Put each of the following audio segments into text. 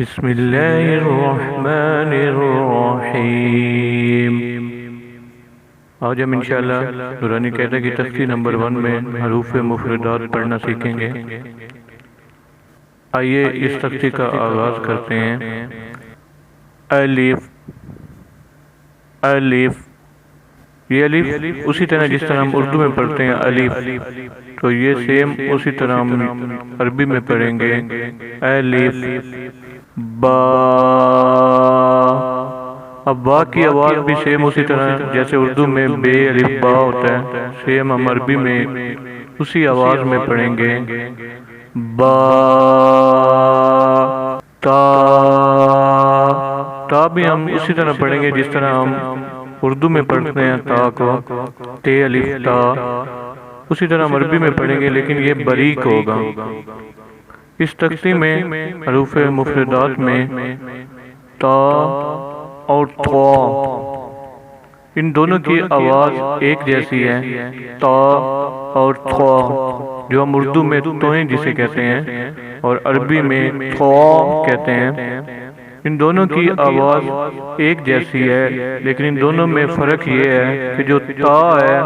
بسم اللہ الرحمن الرحیم۔ آج ہم انشاءاللہ نورانی قاعدہ کی تفسیر نمبر 1 میں حروف مفردات پڑھنا سیکھیں گے۔ آئیے اس تفسیر کا آغاز کرتے ہیں۔ الف الف، یہ الف اسی طرح جس طرح ہم اردو میں پڑھتے ہیں الف، تو یہ سیم اسی طرح ہم عربی میں پڑھیں گے۔ الف با، اب با کی آواز بھی سیم اسی طرح جیسے اردو میں بے الف با ہوتا ہے، سیم ہم عربی میں اسی آواز میں پڑھیں گے۔ با تا، تا بھی ہم اسی طرح پڑھیں گے جس طرح ہم اردو میں پڑھتے ہیں تا کو، تے الف تا، اسی طرح ہم عربی میں پڑھیں گے لیکن یہ باریک ہوگا۔ اس تقسیم میں حروف مفردات میں تا اور تھا، ان دونوں کی آواز ایک جیسی ہے۔ تا اور تھا، جو ہم اردو میں توئیں جسے کہتے ہیں اور عربی میں تھا کہتے ہیں، ان دونوں کی آواز ایک جیسی ہے، لیکن ان دونوں میں فرق یہ ہے کہ جو تا ہے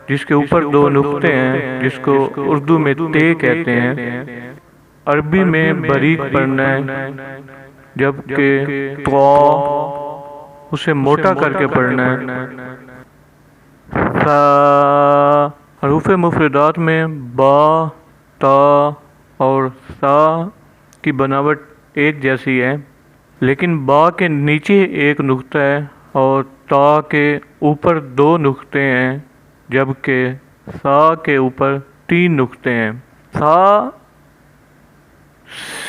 جس کے اوپر 2 نقطے ہیں، جس کو اردو میں تے کہتے ہیں، عربی میں باریک پڑھنا ہے، جبکہ تا اسے موٹا کر کے پڑھنا ہے۔ سا، حروف مفردات میں با، تا اور سا کی بناوٹ ایک جیسی ہے، لیکن با کے نیچے ایک نقطہ ہے اور تا کے اوپر 2 نقطے ہیں، جبکہ سا کے اوپر 3 نقطے ہیں۔ سا،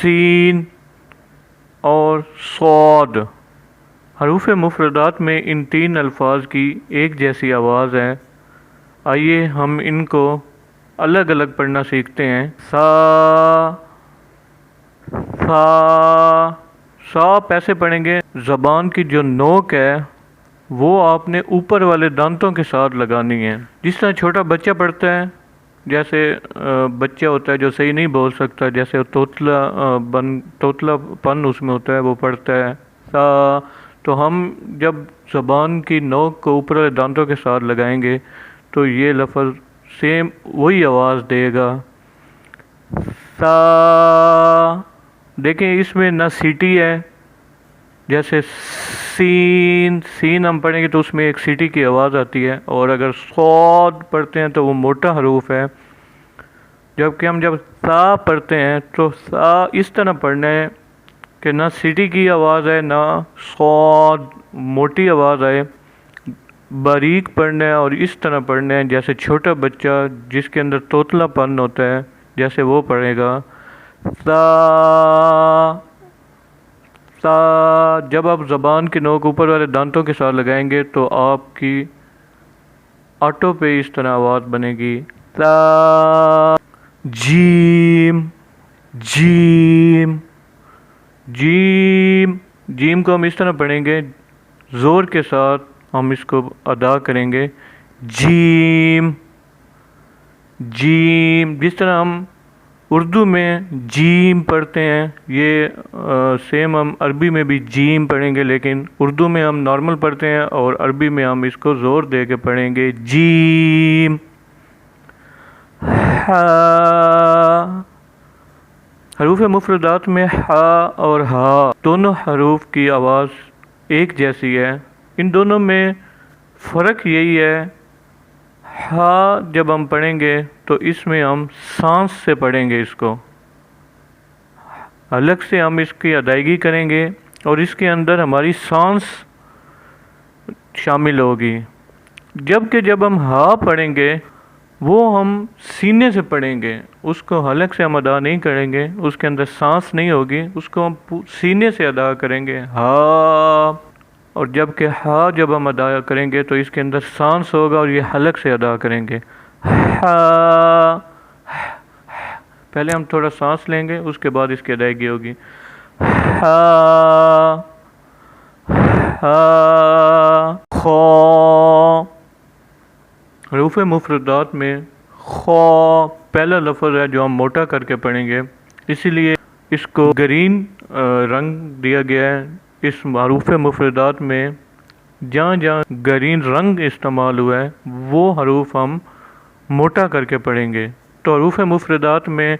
سین اور صاد، حروف مفردات میں ان 3 الفاظ کی ایک جیسی آواز ہے۔ آئیے ہم ان کو الگ الگ پڑھنا سیکھتے ہیں۔ سا، سا، سا ایسے پڑھیں گے، زبان کی جو نوک ہے وہ آپ نے اوپر والے دانتوں کے ساتھ لگانی ہے، جس طرح چھوٹا بچہ پڑھتا ہے، جیسے بچہ ہوتا ہے جو صحیح نہیں بول سکتا، جیسے توتلا پن اس میں ہوتا ہے، وہ پڑھتا ہے سا، تو ہم جب زبان کی نوک کو اوپر والے دانتوں کے ساتھ لگائیں گے تو یہ لفظ سیم وہی آواز دے گا۔ سا، دیکھیں اس میں نہ سیٹی ہے، جیسے سین، سین ہم پڑھیں گے تو اس میں ایک سیٹی کی آواز آتی ہے، اور اگر صاد پڑھتے ہیں تو وہ موٹا حروف ہے، جبکہ ہم جب سا پڑھتے ہیں تو سا اس طرح پڑھنا ہے کہ نہ سیٹی کی آواز ہے نہ صاد موٹی آواز آئے، باریک پڑھنا ہے اور اس طرح پڑھنا ہے جیسے چھوٹا بچہ جس کے اندر توتلا پن ہوتا ہے جیسے وہ پڑھے گا۔ سا، سا، جب آپ زبان کی نوک اوپر والے دانتوں کے ساتھ لگائیں گے تو آپ کی آٹو پہ اس طرح آواز بنے گی۔ سا، جیم، جیم، جیم، جیم کو ہم اس طرح پڑھیں گے، زور کے ساتھ ہم اس کو ادا کریں گے، جیم، جیم، جس طرح ہم اردو میں جیم پڑھتے ہیں، یہ سیم ہم عربی میں بھی جیم پڑھیں گے، لیکن اردو میں ہم نارمل پڑھتے ہیں اور عربی میں ہم اس کو زور دے کے پڑھیں گے، جیم۔ ہا، حروف مفردات میں ہا اور ہا دونوں حروف کی آواز ایک جیسی ہے، ان دونوں میں فرق یہی ہے، ہا جب ہم پڑھیں گے تو اس میں ہم سانس سے پڑھیں گے، اس کو الگ سے ہم اس کی ادائیگی کریں گے اور اس کے اندر ہماری سانس شامل ہوگی، جبکہ جب ہم ہا پڑھیں گے وہ ہم سینے سے پڑھیں گے، اس کو حلق سے ہم ادا نہیں کریں گے، اس کے اندر سانس نہیں ہوگی، اس کو ہم سینے سے ادا کریں گے ہا، اور جبکہ ہا جب ہم ادا کریں گے تو اس کے اندر سانس ہوگا اور یہ حلق سے ادا کریں گے۔ ہا، پہلے ہم تھوڑا سانس لیں گے، اس کے بعد اس کی ادائیگی ہوگی۔ ہا، ہا، خا، حروف مفردات میں خا پہلا لفظ ہے جو ہم موٹا کر کے پڑھیں گے، اسی لیے اس کو گرین رنگ دیا گیا ہے۔ اس حروف مفردات میں جہاں جہاں گرین رنگ استعمال ہوا ہے وہ حروف ہم موٹا کر کے پڑھیں گے۔ تو حروف مفردات میں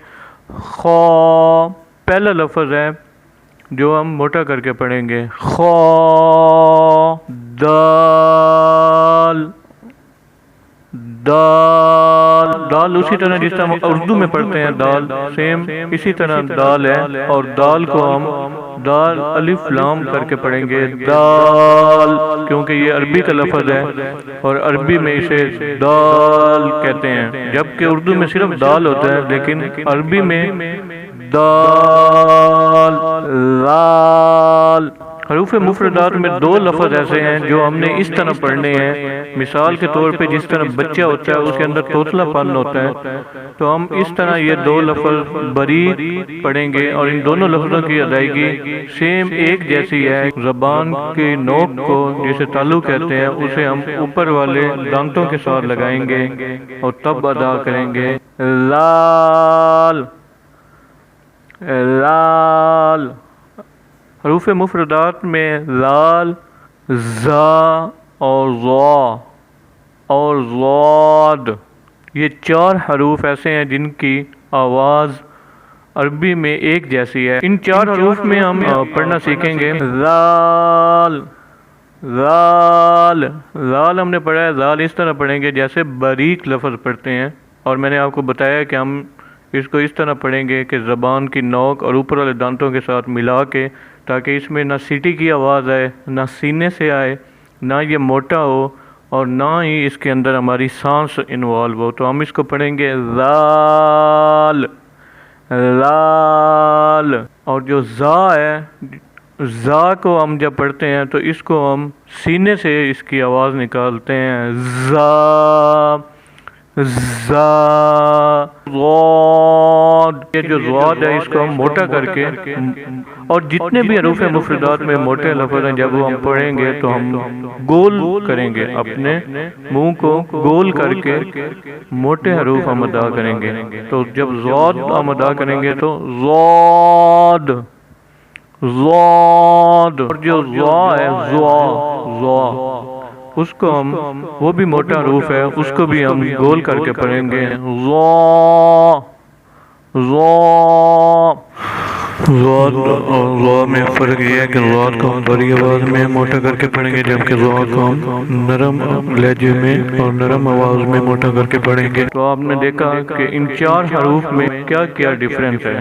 خا پہلا لفظ ہے جو ہم موٹا کر کے پڑھیں گے، خا، دال، دال، دال اسی طرح جس طرح ہم اردو میں پڑھتے ہیں دال، سیم اسی طرح دال ہے، اور دال کو ہم دال الف لام کر کے پڑھیں گے، دال، کیونکہ یہ عربی کا لفظ ہے اور عربی میں اسے دال کہتے ہیں، جبکہ اردو میں صرف دال ہوتا ہے، لیکن عربی میں دال، لال۔ حروف مفردات میں دو لفظ ایسے ہیں جو ہم نے اس طرح پڑھنے ہیں، مثال کے طور پہ جس طرح بچہ ہوتا ہے اس کے اندر توتلا پن ہوتا ہے، تو ہم اس طرح یہ دو لفظ بریک پڑھیں گے، اور ان دونوں لفظوں کی ادائیگی سیم ایک جیسی ہے۔ زبان کی نوک کو جسے تالو کہتے ہیں اسے ہم اوپر والے دانتوں کے ساتھ لگائیں گے اور تب ادا کریں گے، لال، لال۔ حروف مفردات میں لال، زا اور ضا اور ضاد، یہ چار حروف ایسے ہیں جن کی آواز عربی میں ایک جیسی ہے۔ ان چار حروف میں ہم پڑھنا سیکھیں گے، لال، لال، لال ہم نے پڑھا ہے، لال اس طرح پڑھیں گے جیسے باریک لفظ پڑھتے ہیں، اور میں نے آپ کو بتایا کہ ہم اس کو اس طرح پڑھیں گے کہ زبان کی نوک اور اوپر والے دانتوں کے ساتھ ملا کے، تاکہ اس میں نہ سیٹی کی آواز آئے، نہ سینے سے آئے، نہ یہ موٹا ہو، اور نہ ہی اس کے اندر ہماری سانس انوالو ہو۔ تو ہم اس کو پڑھیں گے لال، لال۔ اور جو زا ہے، زا کو ہم جب پڑھتے ہیں تو اس کو ہم سینے سے اس کی آواز نکالتے ہیں، زا، زا، ضاد۔ یہ جو ضاد ہے اس کو ہم موٹا کر کے، اور جتنے بھی حروف مفردات میں موٹے لفظ ہیں جب وہ ہم پڑھیں گے تو ہم گول کریں گے، اپنے منہ کو گول کر کے موٹے حروف ہم ادا کریں گے۔ تو جب ضاد ہم ادا کریں گے تو ضاد، ضاد، اور جو ضا ہے، ضا، ضا، اس کو ہم، وہ بھی موٹا حروف ہے، اس کو بھی ہم گول کر کے پڑھیں گے، ضا، ضا۔ ضاد اور ضا میں فرق یہ ہے کہ ضاد کو ہم بڑی آواز میں موٹا کر کے پڑھیں گے، جبکہ ضا کو ہم نرم لہجے میں اور نرم آواز میں موٹا کر کے پڑھیں گے۔ تو آپ نے دیکھا کہ ان چار حروف میں کیا کیا ڈیفرنس ہے۔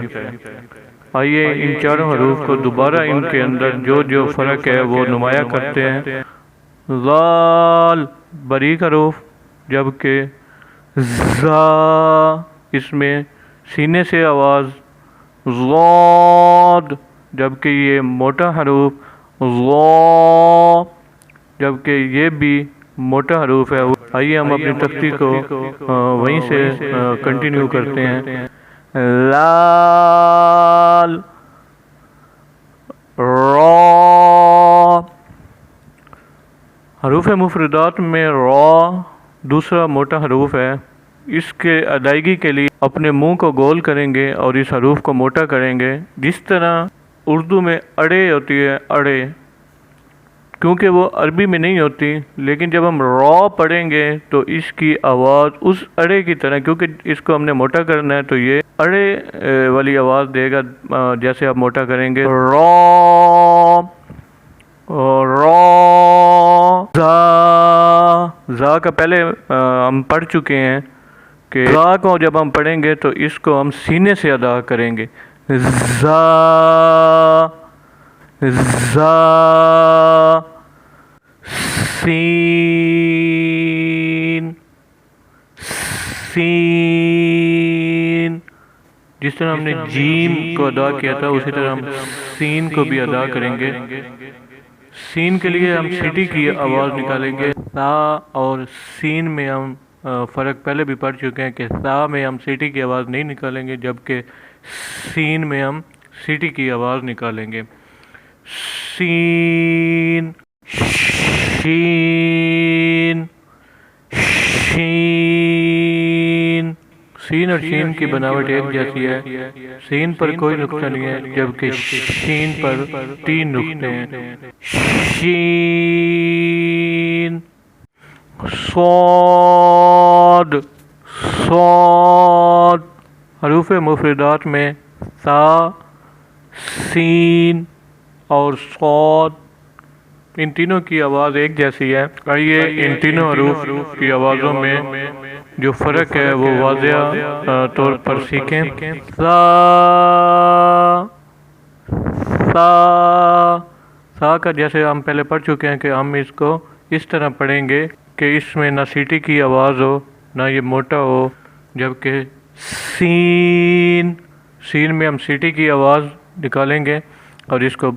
آئیے ان چاروں حروف کو دوبارہ ان کے اندر جو جو فرق ہے وہ نمایاں کرتے ہیں۔ ذال باریک حروف، جبکہ زا اس میں سینے سے آواز، ضاد جبکہ یہ موٹا حروف، ضا جبکہ یہ بھی موٹا حروف ہے۔ آئیے ہم اپنی تختی کو وہیں سے کنٹینیو کرتے ہیں، لال، را۔ حروف مفردات میں را دوسرا موٹا حروف ہے۔ اس کے ادائیگی کے لیے اپنے منہ کو گول کریں گے اور اس حروف کو موٹا کریں گے، جس طرح اردو میں اڑے ہوتی ہے، اڑے، کیونکہ وہ عربی میں نہیں ہوتی، لیکن جب ہم را پڑھیں گے تو اس کی آواز اس اڑے کی طرح، کیونکہ اس کو ہم نے موٹا کرنا ہے تو یہ اڑے والی آواز دے گا جیسے آپ موٹا کریں گے، را، را، زا۔ زا کا پہلے ہم پڑھ چکے ہیں کہ زا کو جب ہم پڑھیں گے تو اس کو ہم سینے سے ادا کریں گے، زا، زا، سین، سین۔ جس طرح ہم نے جیم کو ادا کیا تھا اسی طرح ہم سین کو بھی ادا کریں گے۔ سین کے لیے ہم سیٹی کی آواز نکالیں گے، سا اور سین میں ہم فرق پہلے بھی پڑھ چکے ہیں کہ سا میں ہم سیٹی کی آواز نہیں نکالیں گے، جبکہ سین میں ہم سیٹی کی آواز نکالیں گے، سین، شین، شین۔ سین اور شین کی بناوٹ ایک جیسی ہے، سین پر کوئی نقطہ نہیں ہے جبکہ شین پر 3 نقطے ہیں۔ شین، صاد، صاد۔ حروف مفردات میں سا، سین اور صاد، ان تینوں کی آواز ایک جیسی ہے۔ آئیے ان تینوں حروف کی آوازوں میں جو فرق ہے وہ واضح طور پر سیکھیں۔ سا، سا، سا کا جیسے ہم پہلے پڑھ چکے ہیں کہ ہم اس کو اس طرح پڑھیں گے کہ اس میں نہ سیٹی کی آواز ہو نہ یہ موٹا ہو، جبکہ سین، سین میں ہم سیٹی کی آواز نکالیں گے اور اس کو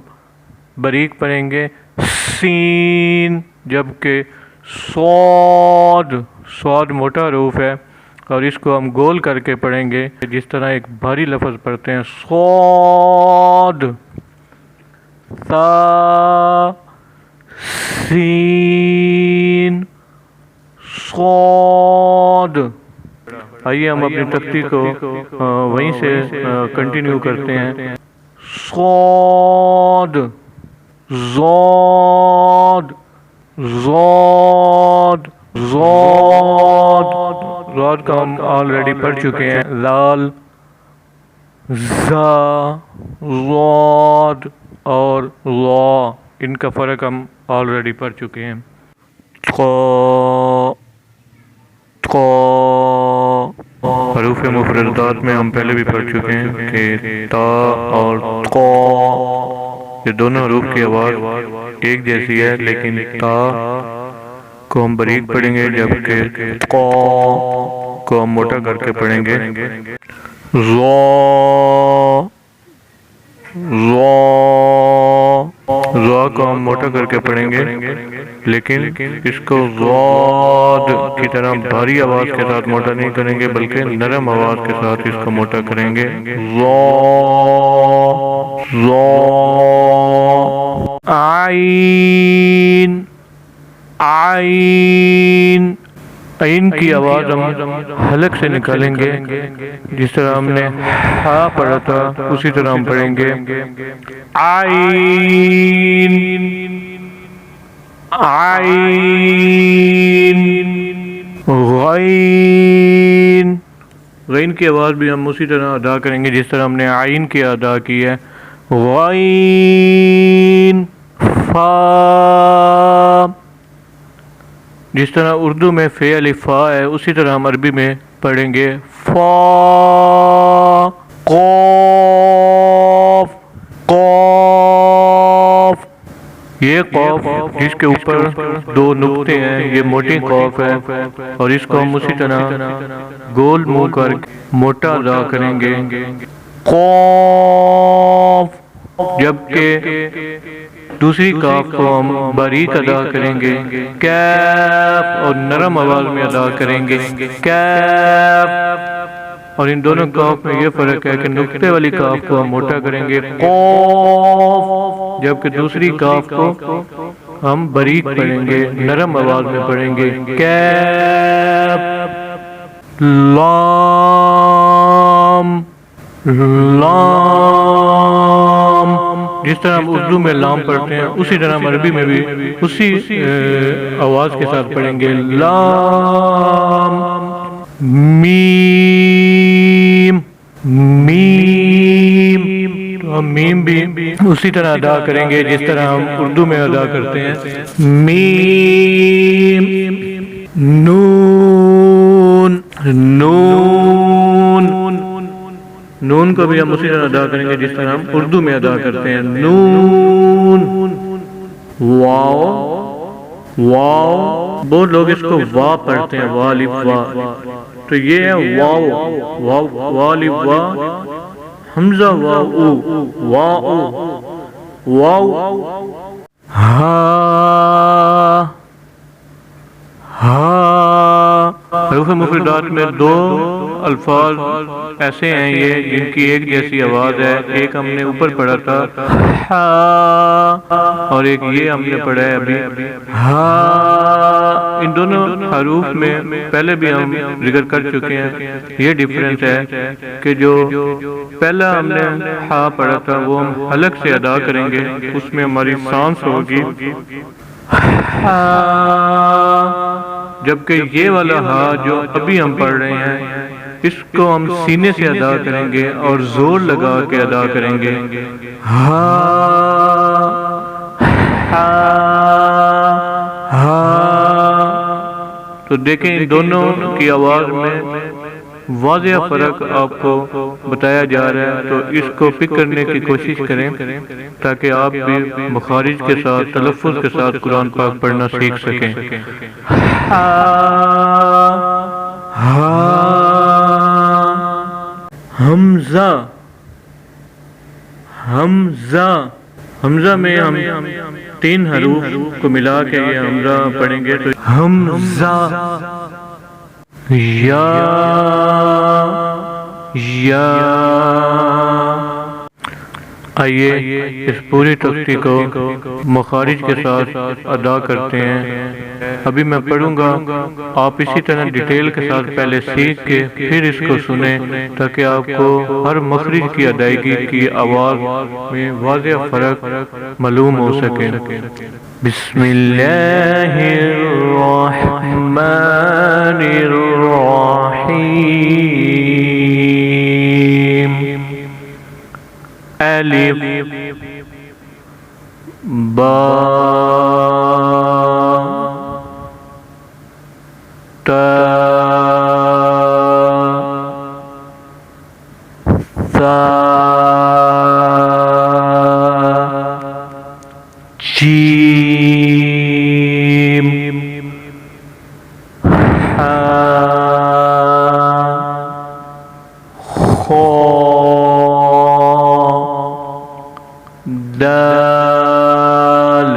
باریک پڑھیں گے سین، جبکہ صاد، صاد موٹا حروف ہے اور اس کو ہم گول کر کے پڑھیں گے جس طرح ایک بھاری لفظ پڑھتے ہیں صاد، سا، سین، صاد۔ آئیے ہم اپنی تختی کو وہیں سے کنٹینیو کرتے ہیں۔ صاد، ضاد، ضاد، ضاد، ضاد کا ہم آلریڈی پڑھ چکے ہیں۔ لال، زا، ضاد اور لا، ان کا فرق ہم آلریڈی پڑھ چکے ہیں۔ قا، قا، حروف مفردات میں ہم پہلے بھی پڑھ چکے ہیں کہ تا اور قا، یہ دونوں حروف کی آواز ایک جیسی ہے، لیکن تا کو ہم باریک پڑھیں گے جبکہ قا کو ہم موٹا کر کے پڑھیں گے۔ ضا، ضا، ضا کو ہم موٹا کر کے پڑھیں گے لیکن اس کو ضاد کی طرح بھاری آواز کے ساتھ موٹا نہیں کریں گے بلکہ نرم آواز کے ساتھ اس کو موٹا کریں گے۔ ضا، ضا، عین، عین، عین کی آواز ہم حلق سے نکالیں گے، جس طرح ہم نے ہا پڑھا تھا اسی طرح ہم پڑھیں گے۔ عین، عین، غین، غین کی آواز بھی ہم اسی طرح ادا کریں گے جس طرح ہم نے عین کی ادا کی ہے۔ غین، فا، جس طرح اردو میں فے الف فا ہے اسی طرح ہم عربی میں پڑھیں گے فا، قاف، قاف، یہ قاف جس کے اوپر 2 نقطے ہیں یہ موٹی قاف ہے اور اس کو ہم اسی طرح گول منہ کر موٹا ادا کریں گے۔ قاف، جبکہ دوسری کاف کو ہم باریک ادا کریں گے، کیف، اور نرم آواز میں ادا کریں گے کیف، اور ان دونوں کاف میں یہ فرق ہے کہ نقطے والی کاف کو ہم موٹا کریں گے قاف، جبکہ دوسری کاف کو ہم باریک پڑھیں گے، نرم آواز میں پڑھیں گے کیف۔ لام، لام، جس طرح ہم اردو میں لام پڑھتے ہیں اسی طرح ہم عربی میں بھی اسی آواز کے ساتھ پڑھیں گے لام۔ میم، میم، ہم میم بھی اسی طرح ادا کریں گے جس طرح ہم اردو میں ادا کرتے ہیں میم۔ نون، نون، نون کو بھی ہم اسی طرح ادا کریں گے جس طرح ہم اردو میں ادا کرتے ہیں نون۔ واو، واو، بہت لوگ اس کو وا پڑھتے ہیں وا الف وا، تو یہ ہے واو، واو، وا الف وا، حمزہ واو او، واو، واو۔ ہا، ہا، حروف مفردات میں 2 الفاظ ایسے ہیں یہ جن کی ایک جیسی آواز ہے، ایک ہم نے اوپر پڑھا تھا ہا اور ایک یہ ہم نے پڑھا ہے ابھی ہا، ان دونوں حروف میں پہلے بھی ہم ذکر کر چکے ہیں. یہ ڈیفرنس ہے کہ جو پہلا ہم نے ہا پڑھا تھا وہ ہم حلق سے ادا کریں گے, اس میں ہماری سانس ہوگی جبکہ یہ والا ہا جو ابھی ہم پڑھ رہے ہیں اس کو ہم سینے سے ادا کریں گے اور زور لگا کے ادا کریں گے. ہا ہا ہا. تو دیکھیں ان دونوں کی آواز میں واضح فرق آپ کو بتایا جا رہا ہے, تو اس کو پک کرنے کی کوشش کریں تاکہ آپ بھی مخارج کے ساتھ تلفظ کے ساتھ قرآن پاک پڑھنا سیکھ سکیں. حمزہ حمزہ. حمزہ میں ہم 3 حروف کو ملا کے یہ حمزہ پڑھیں گے. تو حمزہ یا یا. آئیے اس پوری تختی کو مخارج کے ساتھ ادا کرتے ہیں. ابھی میں پڑھوں گا, آپ اسی طرح ڈیٹیل کے ساتھ پہلے سیکھ کے پھر اس کو سنیں تاکہ آپ کو ہر مخرج کی ادائیگی کی آواز میں واضح فرق معلوم ہو سکے. بسم اللہ الرحمن الرحیم. الف با تا ثا جیم حا خا دال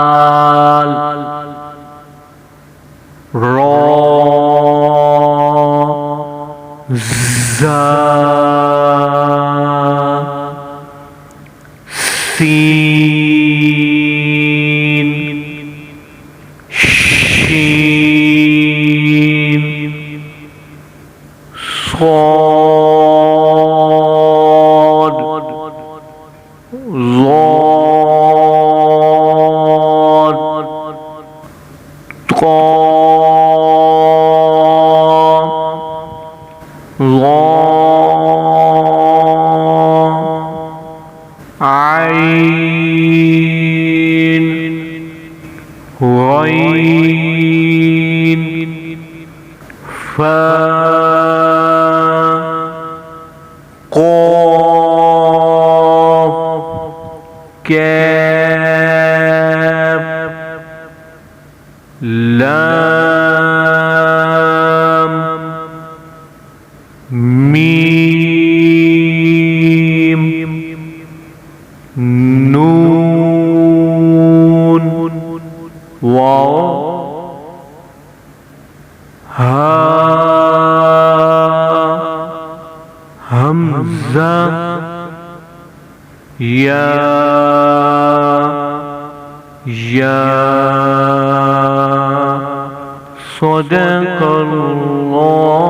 لال را زا سین شین صاد ضاد طا ظا عین غین فا قاف کاف لام میم نون واو ہا حمزہ یا یا. صدق اللہ